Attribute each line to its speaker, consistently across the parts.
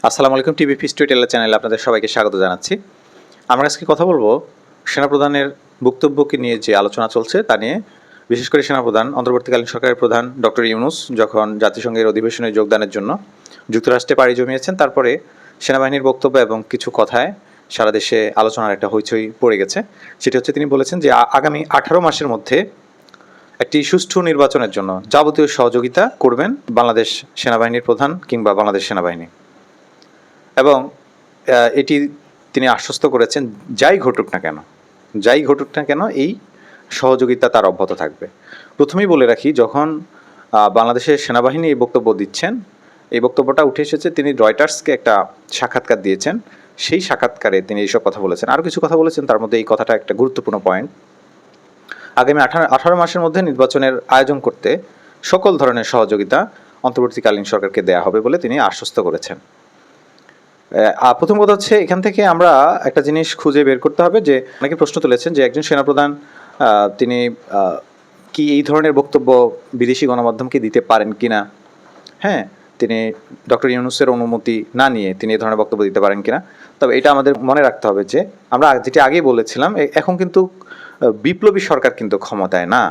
Speaker 1: আসসালামু আলাইকুম। TV story teller চ্যানেলে আপনাদের সবাইকে স্বাগত জানাচ্ছি। আমরা আজকে কথা বলবো সেনাপ্রধানের বক্তব্যকে নিয়ে যে আলোচনা চলছে তা নিয়ে। বিশেষ করে সেনাপ্রধান অন্তর্বর্তীকালীন সরকারের প্রধান ডক্টর ইউনূস যখন জাতিসংঘের অধিবেশনে যোগদানের জন্য যুক্তরাষ্ট্রে পাড়ি জমিয়েছেন, তারপরে সেনাবাহিনীর বক্তব্য এবং কিছু কথায় সারা দেশে আলোচনার একটা হইচই পড়ে গেছে। সেটি হচ্ছে, তিনি বলেছেন যে আগামী 18 মাসের মধ্যে একটি সুষ্ঠু নির্বাচনের জন্য যাবতীয় সহযোগিতা করবেন বাংলাদেশ সেনাবাহিনীর প্রধান কিংবা বাংলাদেশ সেনাবাহিনী। এবং এটি তিনি আশ্বস্ত করেছেন, যাই ঘটুক না কেন এই সহযোগিতা তার অব্যাহত থাকবে। প্রথমেই বলে রাখি, যখন বাংলাদেশের সেনাবাহিনী এই বক্তব্য দিচ্ছেন, এই বক্তব্যটা উঠে এসেছে, তিনি রয়টার্সকে একটা সাক্ষাৎকার দিয়েছেন, সেই সাক্ষাৎকারে তিনি এইসব কথা বলেছেন। আরও কিছু কথা বলেছেন, তার মধ্যে এই কথাটা একটা গুরুত্বপূর্ণ পয়েন্ট। আগামী 18 মাসের মধ্যে নির্বাচনের আয়োজন করতে সকল ধরনের সহযোগিতা অন্তর্বর্তীকালীন সরকারকে দেয়া হবে বলে তিনি আশ্বস্ত করেছেন। প্রথম কথা হচ্ছে, এখান থেকে আমরা একটা জিনিস খুঁজে বের করতে হবে যে অনেকে প্রশ্ন তুলেছেন যে একজন সেনাপ্রধান তিনি কি এই ধরনের বক্তব্য বিদেশি গণমাধ্যমকে দিতে পারেন কিনা। হ্যাঁ, তিনি ডক্টর ইউনূসের অনুমতি না নিয়ে তিনি এই ধরনের বক্তব্য দিতে পারেন কিনা। তবে এটা আমাদের মনে রাখতে হবে যে আমরা যেটি আগেই বলেছিলাম, এখন কিন্তু বিপ্লবী সরকার কিন্তু ক্ষমতায় না,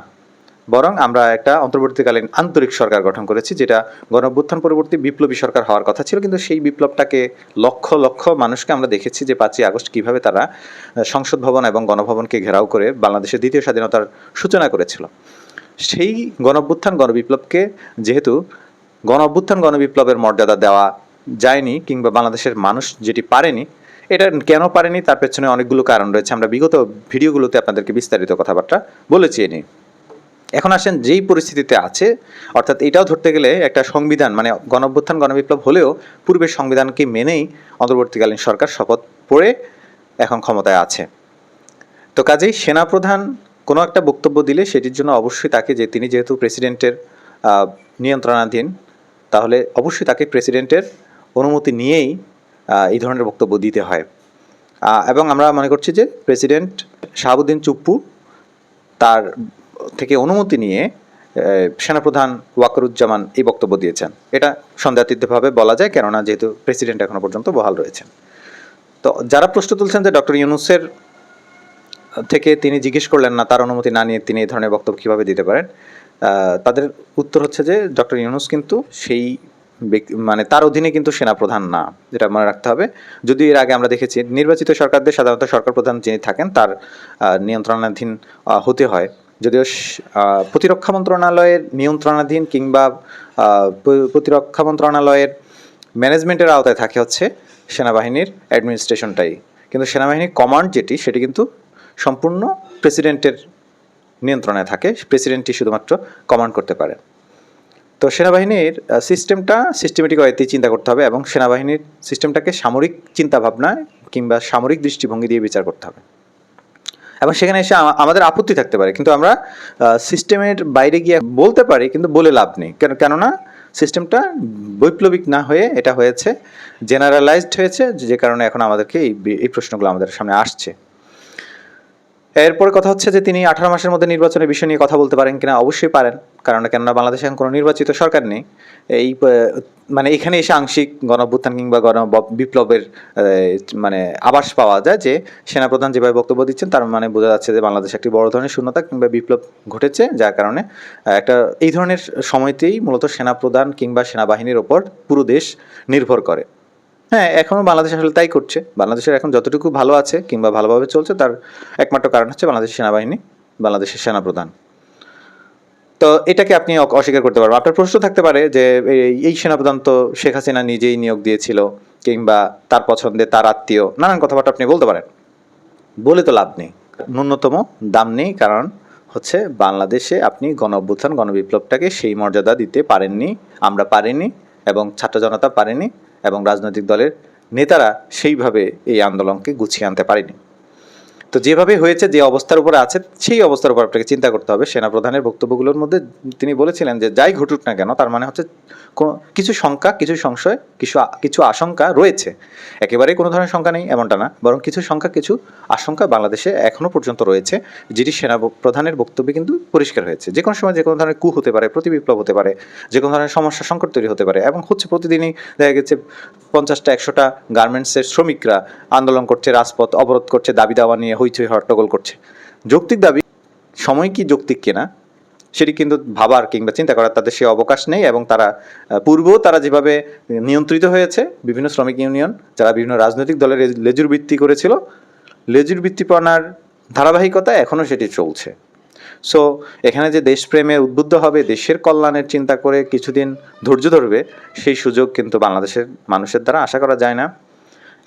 Speaker 1: বরং আমরা একটা অন্তর্বর্তীকালীন আন্তরিক সরকার গঠন করেছি, যেটা গণঅভ্যুত্থান পরবর্তী বিপ্লবী সরকার হওয়ার কথা ছিল। কিন্তু সেই বিপ্লবটাকে লক্ষ লক্ষ মানুষকে আমরা দেখেছি যে 5ই আগস্ট কীভাবে তারা সংসদ ভবন এবং গণভবনকে ঘেরাও করে বাংলাদেশের দ্বিতীয় স্বাধীনতার সূচনা করেছিল। সেই গণঅভ্যুত্থান গণবিপ্লবকে যেহেতু গণঅভ্যুত্থান গণবিপ্লবের মর্যাদা দেওয়া যায়নি, কিংবা বাংলাদেশের মানুষ যেটি পারেনি, এটা কেন পারেনি তার পেছনে অনেকগুলো কারণ রয়েছে। আমরা বিগত ভিডিওগুলোতে আপনাদেরকে বিস্তারিত কথাবার্তা বলেছি এ নিয়ে। এখন আসেন, যেই পরিস্থিতিতে আছে, অর্থাৎ এটাও ধরতে গেলে একটা সংবিধান, মানে গণঅভ্যুত্থান গণবিপ্লব হলেও পূর্বের সংবিধানকে মেনেই অন্তর্বর্তীকালীন সরকার শপথ পড়ে এখন ক্ষমতায় আছে। তো কাজেই সেনাপ্রধান কোনো একটা বক্তব্য দিলে সেটির জন্য অবশ্যই তাকে, যে তিনি যেহেতু প্রেসিডেন্টের নিয়ন্ত্রণাধীন, তাহলে অবশ্যই তাকে প্রেসিডেন্টের অনুমতি নিয়েই এই ধরনের বক্তব্য দিতে হয়। এবং আমরা মনে করছি যে প্রেসিডেন্ট শাহাবুদ্দিন চুপ্পু তার থেকে অনুমতি নিয়ে সেনাপ্রধান ওয়াকারুজ্জামান এই বক্তব্য দিয়েছেন। এটা সন্দেহাতীতভাবে বলা যায়, কেননা যেহেতু প্রেসিডেন্ট এখনো পর্যন্ত বহাল রয়েছেন। তো যারা প্রশ্ন তুলছেন যে ডক্টর ইউনূসের থেকে তিনি জিজ্ঞেস করলেন না, তার অনুমতি না নিয়ে তিনি এই ধরনের বক্তব্য কীভাবে দিতে পারেন, তাদের উত্তর হচ্ছে যে ডক্টর ইউনূস কিন্তু সেই মানে তার অধীনে কিন্তু সেনাপ্রধান না, যেটা মনে রাখতে হবে। যদিও এর আগে আমরা দেখেছি নির্বাচিত সরকারদের সাধারণত সরকার প্রধান যিনি থাকেন তার নিয়ন্ত্রণাধীন হতে হয়। যদিও প্রতিরক্ষা মন্ত্রণালয়ের নিয়ন্ত্রণাধীন কিংবা প্রতিরক্ষা মন্ত্রণালয়ের ম্যানেজমেন্টের আওতায় থাকে হচ্ছে সেনাবাহিনীর অ্যাডমিনিস্ট্রেশনটাই, কিন্তু সেনাবাহিনীর কমান্ড যেটি, সেটি কিন্তু সম্পূর্ণ প্রেসিডেন্টের নিয়ন্ত্রণে থাকে। প্রেসিডেন্টই শুধুমাত্র কমান্ড করতে পারে। তো সেনাবাহিনীর সিস্টেমেটিক ওয়েতেই চিন্তা করতে হবে, এবং সেনাবাহিনীর সিস্টেমটাকে সামরিক চিন্তাভাবনায় কিংবা সামরিক দৃষ্টিভঙ্গি দিয়ে বিচার করতে হবে। এবং সেখানে এসে আমাদের আপত্তি থাকতে পারে, কিন্তু আমরা সিস্টেমের বাইরে গিয়ে বলতে পারি, কিন্তু বলে লাভ নেই। কেননা সিস্টেমটা বৈপ্লবিক না হয়ে এটা হয়েছে জেনারেলাইজড হয়েছে, যে কারণে এখন আমাদেরকে এই প্রশ্নগুলো আমাদের সামনে আসছে। এরপরে কথা হচ্ছে যে তিনি 18 মাসের মধ্যে নির্বাচনের বিষয় নিয়ে কথা বলতে পারেন কিনা। অবশ্যই পারেন, কেননা বাংলাদেশে এখন কোনো নির্বাচিত সরকার নেই। এই মানে এখানে এসে আংশিক গণঅভ্যুত্থান কিংবা বিপ্লবের মানে আভাস পাওয়া যায়, যে সেনাপ্রধান যেভাবে বক্তব্য দিচ্ছেন তার মানে বোঝা যাচ্ছে যে বাংলাদেশে একটি বড় ধরনের শূন্যতা কিংবা বিপ্লব ঘটেছে, যার কারণে একটা এই ধরনের সময়তেই মূলত সেনাপ্রধান কিংবা সেনাবাহিনীর ওপর পুরো দেশ নির্ভর করে। হ্যাঁ, এখনও বাংলাদেশ আসলে তাই করছে। বাংলাদেশের এখন যতটুকু ভালো আছে কিংবা ভালোভাবে চলছে, তার একমাত্র কারণ হচ্ছে বাংলাদেশের সেনাবাহিনী, বাংলাদেশের সেনাপ্রধান। তো এটাকে আপনি অস্বীকার করতে পারবেন। আপনার প্রশ্ন থাকতে পারে যে এই সেনাপ্রধান তো শেখ হাসিনা নিজেই নিয়োগ দিয়েছিল, কিংবা তার পছন্দে তার আত্মীয়, নানান কথাবার্তা আপনি বলতে পারেন। বলে তো লাভ নেই, ন্যূনতম দাম নেই। কারণ হচ্ছে বাংলাদেশে আপনি গণঅভ্যুত্থান গণবিপ্লবটাকে সেই মর্যাদা দিতে পারেননি, আমরা পারিনি, এবং ছাত্র জনতা পারেনি, এবং রাজনৈতিক দলের নেতারা সেইভাবে এই আন্দোলনকে গুছিয়ে আনতে পারেনি। তো যেভাবে হয়েছে, যে অবস্থার উপরে আছে, সেই অবস্থার উপর আপনাকে চিন্তা করতে হবে। সেনাপ্রধানের বক্তব্যগুলোর মধ্যে তিনি বলেছিলেন যে যাই ঘটুক না কেন, তার মানে হচ্ছে কোনো কিছু শঙ্কা, কিছু সংশয়, কিছু আশঙ্কা রয়েছে। একেবারেই কোনো ধরনের শঙ্কা নেই এমনটা না, বরং কিছু শঙ্কা, কিছু আশঙ্কা বাংলাদেশে এখনও পর্যন্ত রয়েছে, যেটি সেনাপ্রধানের বক্তব্যে কিন্তু পরিষ্কার হয়েছে। যে কোনো সময় যে কোনো ধরনের কু হতে পারে, প্রতিবিপ্লব হতে পারে, যে কোনো ধরনের সমস্যা সংকট তৈরি হতে পারে, এবং হচ্ছে প্রতিদিনই দেখা গেছে 50টা 100টা গার্মেন্টসের শ্রমিকরা আন্দোলন করছে, রাজপথ অবরোধ করছে, দাবি দাওয়া নিয়ে হইচই হট্টগোল করছে। যৌক্তিক দাবি, সময় কি যৌক্তিক কিনা সেটি কিন্তু ভাবার কিংবা চিন্তা করার তাদের সে অবকাশ নেই। এবং তারা পূর্বেও তারা যেভাবে নিয়ন্ত্রিত হয়েছে, বিভিন্ন শ্রমিক ইউনিয়ন যারা বিভিন্ন রাজনৈতিক দলের লেজুর ভিত্তি করেছিল, লেজুর ভিত্তিপনার ধারাবাহিকতা এখনও সেটি চলছে। সো এখানে যে দেশপ্রেমে উদ্বুদ্ধ হবে, দেশের কল্যাণের চিন্তা করে কিছুদিন ধৈর্য ধরবে, সেই সুযোগ কিন্তু বাংলাদেশের মানুষের দ্বারা আশা করা যায় না।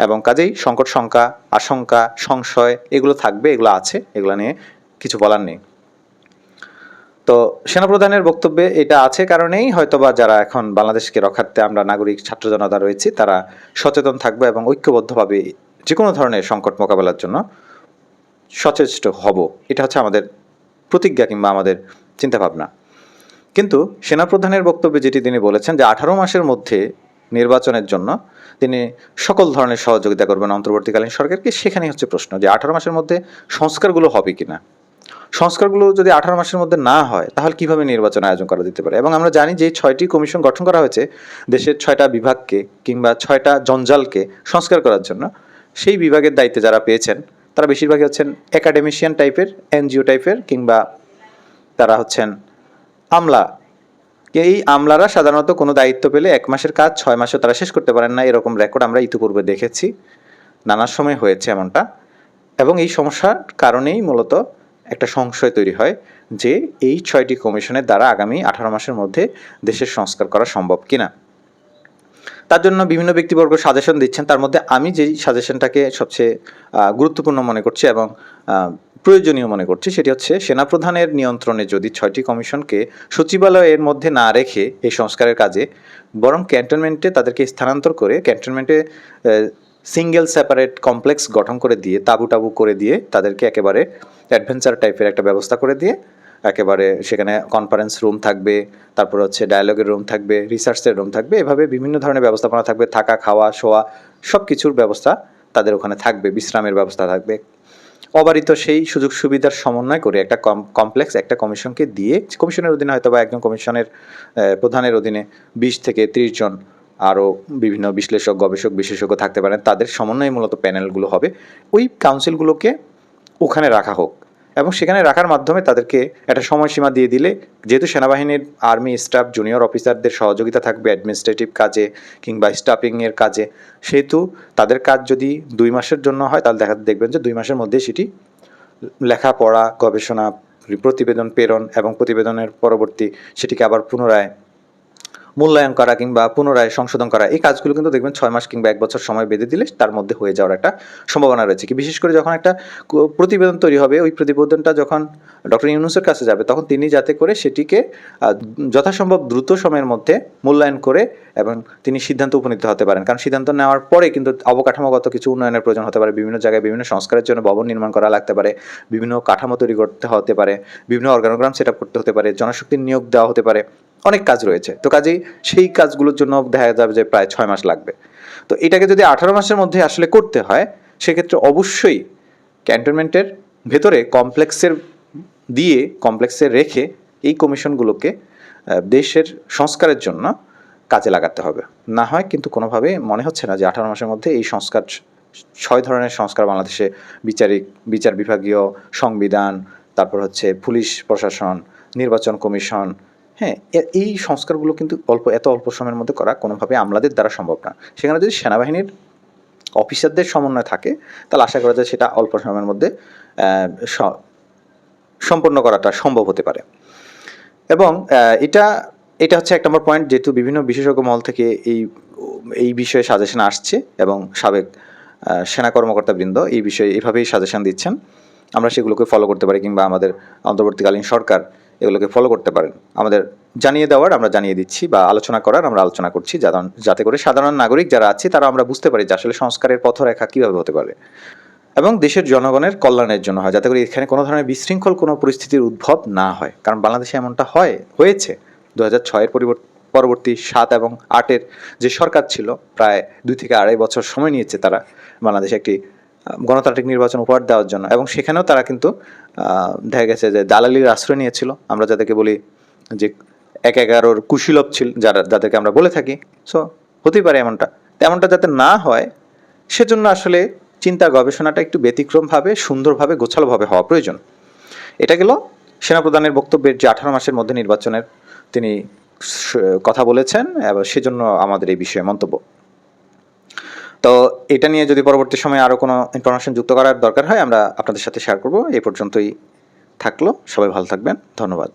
Speaker 1: এবং কাজেই সংকট, শঙ্কা, আশঙ্কা, সংশয় এগুলো থাকবে, এগুলো আছে, এগুলো নিয়ে কিছু বলার নেই। তো সেনাপ্রধানের বক্তব্যে এটা আছে কারণেই হয়তোবা যারা এখন বাংলাদেশকে রক্ষার্থে আমরা নাগরিক ছাত্র জনতা রয়েছি, তারা সচেতন থাকবে এবং ঐক্যবদ্ধভাবে যে কোনো ধরনের সংকট মোকাবেলার জন্য সচেষ্ট হব। এটা হচ্ছে আমাদের প্রতিজ্ঞা কিংবা আমাদের চিন্তাভাবনা। কিন্তু সেনাপ্রধানের বক্তব্যে যেটি তিনি বলেছেন যে 18 মাসের মধ্যে নির্বাচনের জন্য তিনি সকল ধরনের সহযোগিতা করবেন অন্তর্বর্তীকালীন সরকারকে, সেখানেই হচ্ছে প্রশ্ন যে 18 মাসের মধ্যে সংস্কারগুলো হবে কিনা। সংস্কারগুলো যদি 18 মাসের মধ্যে না হয়, তাহলে কিভাবে নির্বাচন আয়োজন করা যেতে পারে? এবং আমরা জানি যে 6টি কমিশন গঠন করা হয়েছে দেশের 6টা বিভাগকে কিংবা 6টা জঞ্জালকে সংস্কার করার জন্য। সেই বিভাগের দায়িত্বে যারা পেয়েছেন তারা বেশিরভাগই হচ্ছেন একাডেমিশিয়ান টাইপের, এনজিও টাইপের, কিংবা তারা হচ্ছেন আমলা। এই আমলারা সাধারণত কোনো দায়িত্ব পেলে 1 মাসের কাজ 6 মাসেও তারা শেষ করতে পারেন না, এরকম রেকর্ড আমরা ইতিপূর্বে দেখেছি, নানা সময় হয়েছে এমনটা। এবং এই সমস্যার কারণেই মূলত একটা সংশয় তৈরি হয় যে এই 6টি কমিশনের দ্বারা আগামী 18 মাসের মধ্যে দেশের সংস্কার করা সম্ভব কিনা। তার জন্য বিভিন্ন ব্যক্তিবর্গ সাজেশন দিচ্ছেন, তার মধ্যে আমি যেই সাজেশনটাকে সবচেয়ে গুরুত্বপূর্ণ মনে করছি এবং প্রয়োজনীয় মনে করছি, সেটি হচ্ছে সেনাপ্রধানের নিয়ন্ত্রণে যদি 6টি কমিশনকে সচিবালয়ের মধ্যে না রেখে এই সংস্কারের কাজে, বরং ক্যান্টনমেন্টে তাদেরকে স্থানান্তর করে ক্যান্টনমেন্টে সিঙ্গেল সেপারেট কমপ্লেক্স গঠন করে দিয়ে, তাঁবু টাবু করে দিয়ে, তাদেরকে একেবারে অ্যাডভেঞ্চার টাইপের একটা ব্যবস্থা করে দিয়ে, একেবারে সেখানে কনফারেন্স রুম থাকবে, তারপর হচ্ছে ডায়ালগের রুম থাকবে, রিসার্চের রুম থাকবে, এভাবে বিভিন্ন ধরনের ব্যবস্থাপনা থাকবে, থাকা, খাওয়া, শোয়া সব কিছুর ব্যবস্থা তাদের ওখানে থাকবে, বিশ্রামের ব্যবস্থা থাকবে। অবারিত সেই সুযোগ সুবিধার সমন্বয় করে একটা কমপ্লেক্স একটা কমিশনকে দিয়ে, কমিশনের অধীনে হয়তো বা একজন কমিশনের প্রধানের অধীনে 20 থেকে 30 জন আরও বিভিন্ন বিশ্লেষক, গবেষক, বিশেষজ্ঞ থাকতে পারেন, তাদের সমন্বয়ে মূলত প্যানেলগুলো হবে। ওই কাউন্সিলগুলোকে ওখানে রাখা হোক এবং সেখানে রাখার মাধ্যমে তাদেরকে একটা সময়সীমা দিয়ে দিলে, যেহেতু সেনাবাহিনীর আর্মি স্টাফ জুনিয়র অফিসারদের সহযোগিতা থাকবে অ্যাডমিনিস্ট্রেটিভ কাজে কিংবা স্টাফিংয়ের কাজে, সেহেতু তাদের কাজ যদি 2 মাসের জন্য হয়, তাহলে দেখবেন যে 2 মাসের মধ্যে সেটি লেখাপড়া, গবেষণা, প্রতিবেদন প্রেরণ এবং প্রতিবেদনের পরবর্তী সেটিকে আবার পুনরায় মূল্যায়ন করা কিংবা পুনরায় সংশোধন করা, এই কাজগুলো কিন্তু দেখবেন 6 মাস কিংবা 1 বছর সময় বেঁধে দিলে তার মধ্যে হয়ে যাওয়ার একটা সম্ভাবনা রয়েছে। কি বিশেষ করে যখন একটা প্রতিবেদন তৈরি হবে, ওই প্রতিবেদনটা যখন ডক্টর ইউনূসের কাছে যাবে, তখন তিনি যাতে করে সেটিকে যথাসম্ভব দ্রুত সময়ের মধ্যে মূল্যায়ন করে এবং তিনি সিদ্ধান্ত উপনীত হতে পারেন। কারণ সিদ্ধান্ত নেওয়ার পরে কিন্তু অবকাঠামোগত কিছু উন্নয়নের প্রয়োজন হতে পারে, বিভিন্ন জায়গায় বিভিন্ন সংস্কারের জন্য ভবন নির্মাণ করা লাগতে পারে, বিভিন্ন কাঠামো তৈরি করতে হতে পারে, বিভিন্ন অর্গানোগ্রাম সেট আপ করতে হতে পারে, জনশক্তির নিয়োগ দেওয়া হতে পারে, অনেক কাজ রয়েছে। তো কাজেই সেই কাজগুলোর জন্য দেখা যাবে যে প্রায় 6 মাস লাগবে। তো এটাকে যদি 18 মাসের মধ্যে আসলে করতে হয়, সেক্ষেত্রে অবশ্যই ক্যান্টনমেন্টের ভেতরে কমপ্লেক্সে রেখে এই কমিশনগুলোকে দেশের সংস্কারের জন্য কাজে লাগাতে হবে। না হয় কিন্তু কোনোভাবে মনে হচ্ছে না যে 18 মাসের মধ্যে এই সংস্কার, 6 ধরনের সংস্কার বাংলাদেশে, বিচার বিভাগীয়, সংবিধান, তারপর হচ্ছে পুলিশ প্রশাসন, নির্বাচন কমিশন, হ্যাঁ, এই সংস্কারগুলো কিন্তু এত অল্প সময়ের মধ্যে করা কোনোভাবে আমলাদের দ্বারা সম্ভব না। সেখানে যদি সেনাবাহিনীর অফিসারদের সমন্বয় থাকে, তাহলে আশা করা যায় সেটা অল্প সময়ের মধ্যে সম্পন্ন করাটা সম্ভব হতে পারে। এবং এটা হচ্ছে 1 নম্বর পয়েন্ট, যেহেতু বিভিন্ন বিশেষজ্ঞ মহল থেকে এই বিষয়ে সাজেশন আসছে এবং সাবেক সেনা কর্মকর্তাবৃন্দ এই বিষয়ে এভাবেই সাজেশন দিচ্ছেন। আমরা সেগুলোকে ফলো করতে পারি কিংবা আমাদের অন্তর্বর্তীকালীন সরকার এগুলোকে ফলো করতে পারেন। আমাদের জানিয়ে দেওয়ার আমরা জানিয়ে দিচ্ছি, বা আলোচনা করার আমরা আলোচনা করছি, যাতে করে সাধারণ নাগরিক যারা আছে তারা আমরা বুঝতে পারি যে আসলে সংস্কারের পথরেখা কীভাবে হতে পারে। এবং দেশের জনগণের কল্যাণের জন্য হয়, যাতে করে এখানে কোনো ধরনের বিশৃঙ্খল কোনো পরিস্থিতির উদ্ভব না হয়। কারণ বাংলাদেশে এমনটা হয়েছে 2006-এর পরবর্তী 7 এবং 8-এর যে সরকার ছিল, প্রায় 2 থেকে 2.5 বছর সময় নিয়েছে তারা বাংলাদেশে একটি গণতান্ত্রিক নির্বাচন উপহার দেওয়ার জন্য, এবং সেখানেও তারা কিন্তু দেখা গেছে যে দালালির আশ্রয় নিয়েছিল। আমরা যাদেরকে বলি যে 1/11-র কুশীলব ছিল, যাদেরকে আমরা বলে থাকি। সো হতেই পারে এমনটা যাতে না হয়, সেজন্য আসলে চিন্তা গবেষণাটা একটু ব্যতিক্রমভাবে, সুন্দরভাবে, গোছালোভাবে হওয়া প্রয়োজন। এটা গেল সেনাপ্রধানের বক্তব্যের যে 18 মাসের মধ্যে নির্বাচনের তিনি কথা বলেছেন, এবং সেজন্য আমাদের এই বিষয়ে মন্তব্য। তো এটা নিয়ে যদি পরবর্তী সময়ে আরও কোনো ইনফরমেশন যুক্ত করার দরকার হয়, আমরা আপনাদের সাথে শেয়ার করব। এই পর্যন্তই থাকলো, সবাই ভালো থাকবেন, ধন্যবাদ।